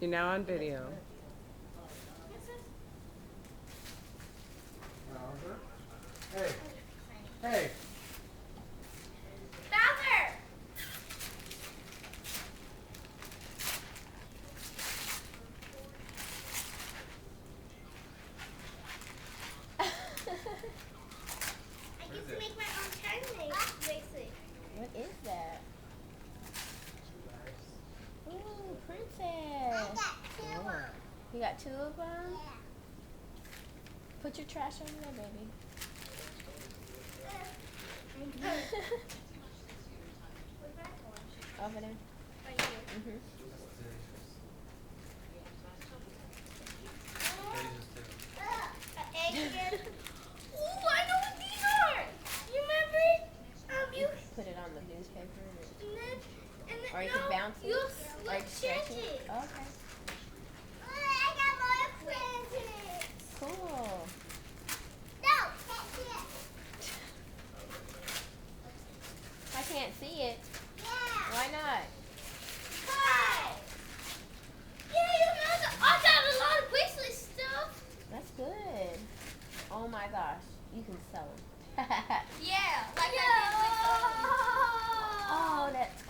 You're now on video. Hey. Hey. Bowser! I get to make my own turn bracelet. What is that? Ooh, princess. I got two. You got two of them? Yeah. Put your trash over there, baby. Where's that one? Over there. Right here. An egg again. Ooh, I know what these are. You remember? You Put it on the newspaper. or you can bounce it. You Or you can stretch stretch it. it. Okay. I got more presents. Cool. No, catch it. I can't see it. Yeah. Why not? Hi. Yeah, I got a lot of bracelet stuff. That's good. Oh my gosh. You can sell them. Yeah, like I did with Oh, that's